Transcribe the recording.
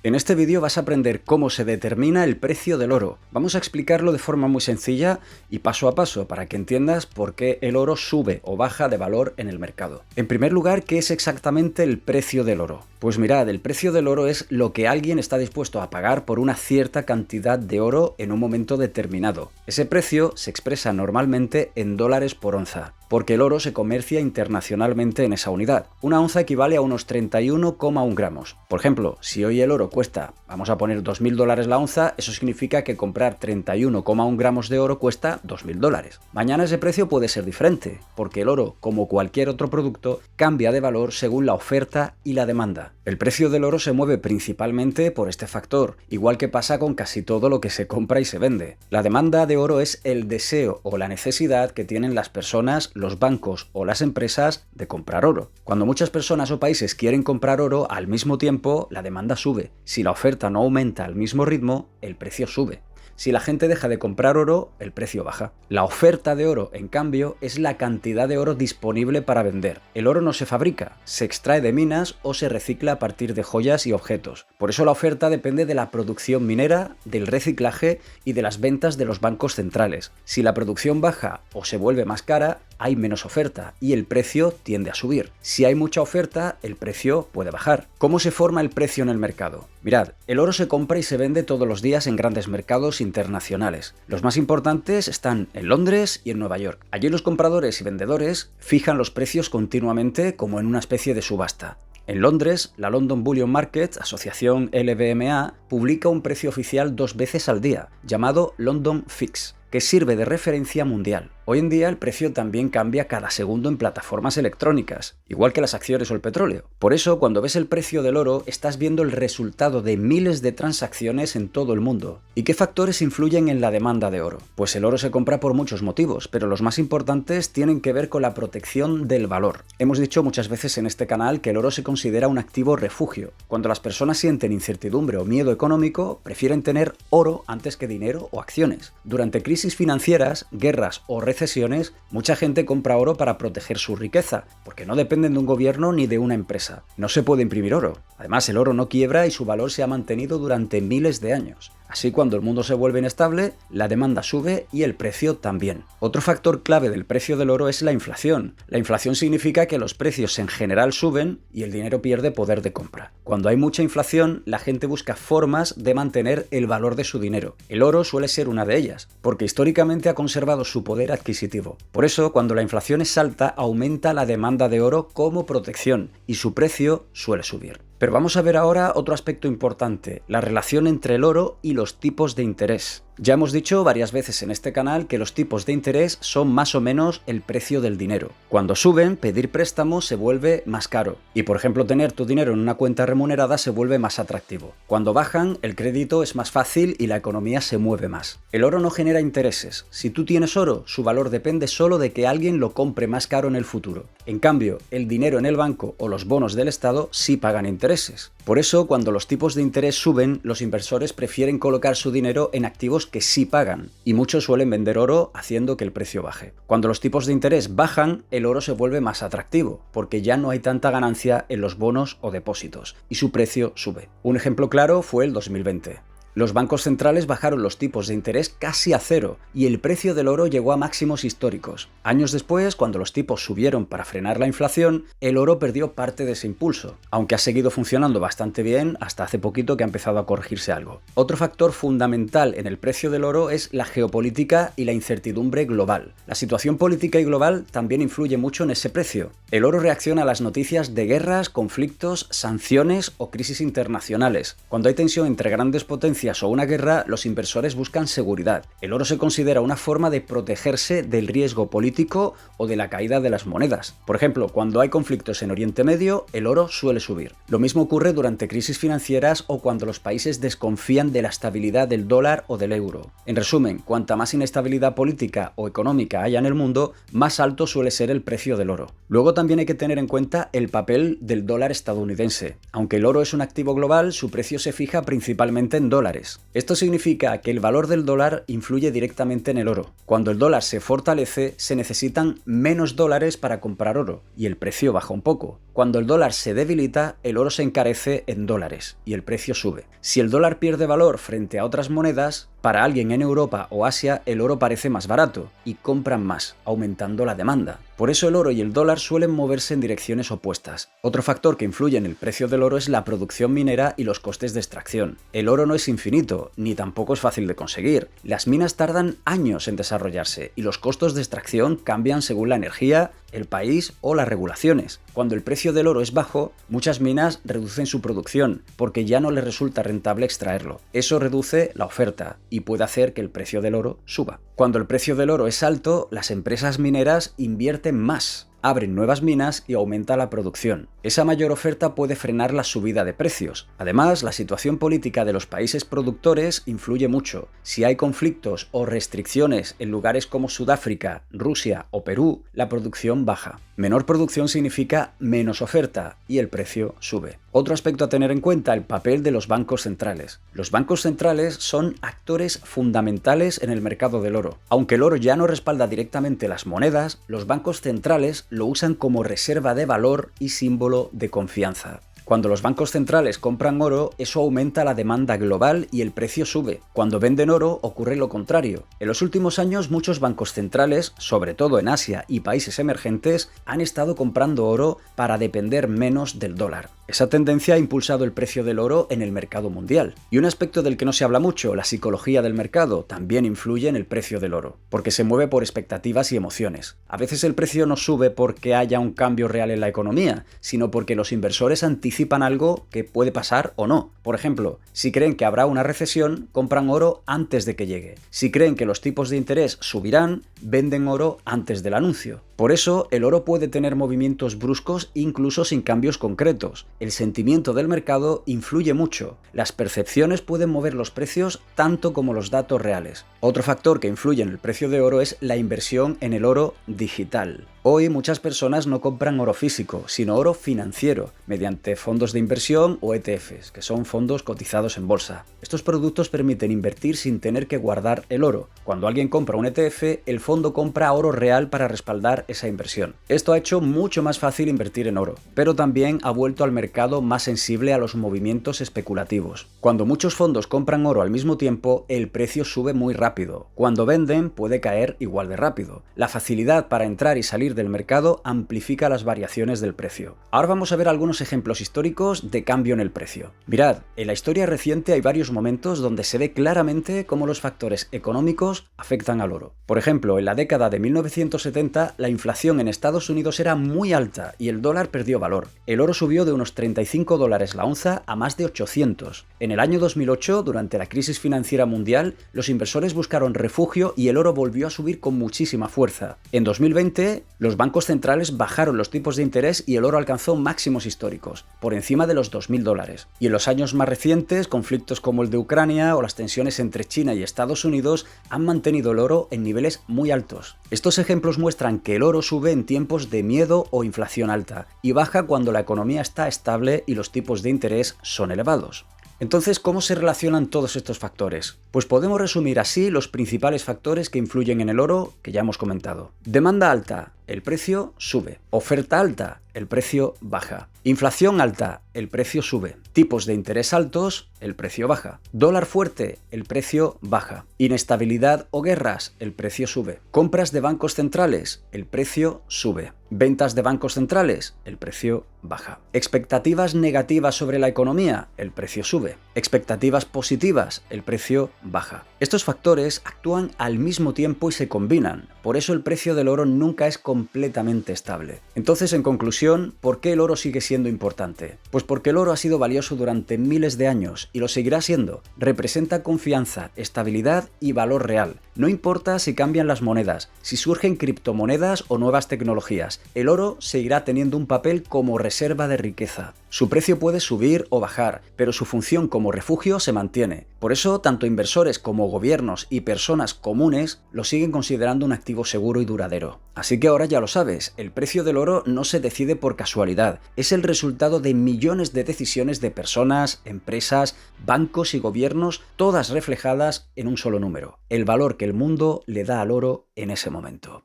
En este vídeo vas a aprender cómo se determina el precio del oro. Vamos a explicarlo de forma muy sencilla y paso a paso para que entiendas por qué el oro sube o baja de valor en el mercado. En primer lugar, ¿qué es exactamente el precio del oro? Pues mirad, el precio del oro es lo que alguien está dispuesto a pagar por una cierta cantidad de oro en un momento determinado. Ese precio se expresa normalmente en dólares por onza, porque el oro se comercia internacionalmente en esa unidad. Una onza equivale a unos 31,1 gramos. Por ejemplo, si hoy el oro cuesta, vamos a poner $2.000 la onza, eso significa que comprar 31,1 gramos de oro cuesta $2.000. Mañana ese precio puede ser diferente, porque el oro, como cualquier otro producto, cambia de valor según la oferta y la demanda. El precio del oro se mueve principalmente por este factor, igual que pasa con casi todo lo que se compra y se vende. La demanda de oro es el deseo o la necesidad que tienen las personas, los bancos o las empresas de comprar oro. Cuando muchas personas o países quieren comprar oro al mismo tiempo, la demanda sube. Si la oferta no aumenta al mismo ritmo, el precio sube. Si la gente deja de comprar oro, el precio baja. La oferta de oro, en cambio, es la cantidad de oro disponible para vender. El oro no se fabrica, se extrae de minas o se recicla a partir de joyas y objetos. Por eso la oferta depende de la producción minera, del reciclaje y de las ventas de los bancos centrales. Si la producción baja o se vuelve más cara, hay menos oferta y el precio tiende a subir. Si hay mucha oferta, el precio puede bajar. ¿Cómo se forma el precio en el mercado? Mirad, el oro se compra y se vende todos los días en grandes mercados internacionales. Los más importantes están en Londres y en Nueva York. Allí los compradores y vendedores fijan los precios continuamente como en una especie de subasta. En Londres, la London Bullion Market, asociación LBMA, publica un precio oficial 2 veces al día, llamado London Fix, que sirve de referencia mundial. Hoy en día el precio también cambia cada segundo en plataformas electrónicas, igual que las acciones o el petróleo. Por eso, cuando ves el precio del oro, estás viendo el resultado de miles de transacciones en todo el mundo. ¿Y qué factores influyen en la demanda de oro? Pues el oro se compra por muchos motivos, pero los más importantes tienen que ver con la protección del valor. Hemos dicho muchas veces en este canal que el oro se considera un activo refugio. Cuando las personas sienten incertidumbre o miedo económico, prefieren tener oro antes que dinero o acciones. Durante crisis financieras, guerras o recesiones, mucha gente compra oro para proteger su riqueza, porque no dependen de un gobierno ni de una empresa. No se puede imprimir oro. Además, el oro no quiebra y su valor se ha mantenido durante miles de años. Así, cuando el mundo se vuelve inestable, la demanda sube y el precio también. Otro factor clave del precio del oro es la inflación. La inflación significa que los precios en general suben y el dinero pierde poder de compra. Cuando hay mucha inflación, la gente busca formas de mantener el valor de su dinero. El oro suele ser una de ellas, porque históricamente ha conservado su poder adquisitivo. Por eso, cuando la inflación es alta, aumenta la demanda de oro como protección y su precio suele subir. Pero vamos a ver ahora otro aspecto importante, la relación entre el oro y los tipos de interés. Ya hemos dicho varias veces en este canal que los tipos de interés son más o menos el precio del dinero. Cuando suben, pedir préstamos se vuelve más caro y, por ejemplo, tener tu dinero en una cuenta remunerada se vuelve más atractivo. Cuando bajan, el crédito es más fácil y la economía se mueve más. El oro no genera intereses. Si tú tienes oro, su valor depende solo de que alguien lo compre más caro en el futuro. En cambio, el dinero en el banco o los bonos del Estado sí pagan intereses. Por eso, cuando los tipos de interés suben, los inversores prefieren colocar su dinero en activos que sí pagan, y muchos suelen vender oro haciendo que el precio baje. Cuando los tipos de interés bajan, el oro se vuelve más atractivo, porque ya no hay tanta ganancia en los bonos o depósitos, y su precio sube. Un ejemplo claro fue el 2020. Los bancos centrales bajaron los tipos de interés casi a cero y el precio del oro llegó a máximos históricos. Años después, cuando los tipos subieron para frenar la inflación, el oro perdió parte de ese impulso, aunque ha seguido funcionando bastante bien hasta hace poquito que ha empezado a corregirse algo. Otro factor fundamental en el precio del oro es la geopolítica y la incertidumbre global. La situación política y global también influye mucho en ese precio. El oro reacciona a las noticias de guerras, conflictos, sanciones o crisis internacionales. Cuando hay tensión entre grandes potencias o una guerra, los inversores buscan seguridad. El oro se considera una forma de protegerse del riesgo político o de la caída de las monedas. Por ejemplo, cuando hay conflictos en Oriente Medio, el oro suele subir. Lo mismo ocurre durante crisis financieras o cuando los países desconfían de la estabilidad del dólar o del euro. En resumen, cuanta más inestabilidad política o económica haya en el mundo, más alto suele ser el precio del oro. Luego también hay que tener en cuenta el papel del dólar estadounidense. Aunque el oro es un activo global, su precio se fija principalmente en dólares. dólares. Esto significa que el valor del dólar influye directamente en el oro. Cuando el dólar se fortalece, se necesitan menos dólares para comprar oro y el precio baja un poco. Cuando el dólar se debilita, el oro se encarece en dólares y el precio sube. Si el dólar pierde valor frente a otras monedas, para alguien en Europa o Asia el oro parece más barato y compran más, aumentando la demanda. Por eso el oro y el dólar suelen moverse en direcciones opuestas. Otro factor que influye en el precio del oro es la producción minera y los costes de extracción. El oro no es infinito, ni tampoco es fácil de conseguir. Las minas tardan años en desarrollarse y los costos de extracción cambian según la energía, el país o las regulaciones. Cuando el precio del oro es bajo, muchas minas reducen su producción porque ya no les resulta rentable extraerlo. Eso reduce la oferta y puede hacer que el precio del oro suba. Cuando el precio del oro es alto, las empresas mineras invierten más, abren nuevas minas y aumenta la producción. Esa mayor oferta puede frenar la subida de precios. Además, la situación política de los países productores influye mucho. Si hay conflictos o restricciones en lugares como Sudáfrica, Rusia o Perú, la producción baja. Menor producción significa menos oferta y el precio sube. Otro aspecto a tener en cuenta, el papel de los bancos centrales. Los bancos centrales son actores fundamentales en el mercado del oro. Aunque el oro ya no respalda directamente las monedas, los bancos centrales lo usan como reserva de valor y símbolo de confianza. Cuando los bancos centrales compran oro, eso aumenta la demanda global y el precio sube. Cuando venden oro, ocurre lo contrario. En los últimos años, muchos bancos centrales, sobre todo en Asia y países emergentes, han estado comprando oro para depender menos del dólar. Esa tendencia ha impulsado el precio del oro en el mercado mundial. Y un aspecto del que no se habla mucho, la psicología del mercado, también influye en el precio del oro, porque se mueve por expectativas y emociones. A veces el precio no sube porque haya un cambio real en la economía, sino porque los inversores anticipan algo que puede pasar o no. Por ejemplo, si creen que habrá una recesión, compran oro antes de que llegue. Si creen que los tipos de interés subirán, venden oro antes del anuncio. Por eso, el oro puede tener movimientos bruscos incluso sin cambios concretos. El sentimiento del mercado influye mucho. Las percepciones pueden mover los precios tanto como los datos reales. Otro factor que influye en el precio de oro es la inversión en el oro digital. Hoy muchas personas no compran oro físico, sino oro financiero, mediante fondos de inversión o ETFs, que son fondos cotizados en bolsa. Estos productos permiten invertir sin tener que guardar el oro. Cuando alguien compra un ETF, el fondo compra oro real para respaldar esa inversión. Esto ha hecho mucho más fácil invertir en oro, pero también ha vuelto al mercado más sensible a los movimientos especulativos. Cuando muchos fondos compran oro al mismo tiempo, el precio sube muy rápido. Cuando venden, puede caer igual de rápido. La facilidad para entrar y salir del mercado amplifica las variaciones del precio. Ahora vamos a ver algunos ejemplos históricos de cambio en el precio. Mirad, en la historia reciente hay varios momentos donde se ve claramente cómo los factores económicos afectan al oro. Por ejemplo, en la década de 1970, la inflación en Estados Unidos era muy alta y el dólar perdió valor. El oro subió de unos $35 la onza a más de 800. En el año 2008, durante la crisis financiera mundial, los inversores buscaron refugio y el oro volvió a subir con muchísima fuerza. En 2020, los bancos centrales bajaron los tipos de interés y el oro alcanzó máximos históricos, por encima de los $2000. Y en los años más recientes, conflictos como el de Ucrania o las tensiones entre China y Estados Unidos han mantenido el oro en niveles muy altos. Estos ejemplos muestran que el oro sube en tiempos de miedo o inflación alta y baja cuando la economía está estable y los tipos de interés son elevados. Entonces, ¿cómo se relacionan todos estos factores? Pues podemos resumir así los principales factores que influyen en el oro que ya hemos comentado. Demanda alta, el precio sube. Oferta alta, el precio baja. Inflación alta, el precio sube. Tipos de interés altos, el precio baja. Dólar fuerte, el precio baja. Inestabilidad o guerras, el precio sube. Compras de bancos centrales, el precio sube. Ventas de bancos centrales, el precio baja. Expectativas negativas sobre la economía, el precio sube. Expectativas positivas, el precio baja. Estos factores actúan al mismo tiempo y se combinan. Por eso el precio del oro nunca es completamente estable. Entonces, en conclusión, ¿por qué el oro sigue siendo importante? Pues porque el oro ha sido valioso durante miles de años y lo seguirá siendo. Representa confianza, estabilidad y valor real. No importa si cambian las monedas, si surgen criptomonedas o nuevas tecnologías, el oro seguirá teniendo un papel como reserva de riqueza. Su precio puede subir o bajar, pero su función como refugio se mantiene. Por eso, tanto inversores como gobiernos y personas comunes lo siguen considerando un activo seguro y duradero. Así que ahora ya lo sabes, el precio del oro no se decide por casualidad, es el resultado de millones de decisiones de personas, empresas, bancos y gobiernos, todas reflejadas en un solo número, el valor que el mundo le da al oro en ese momento.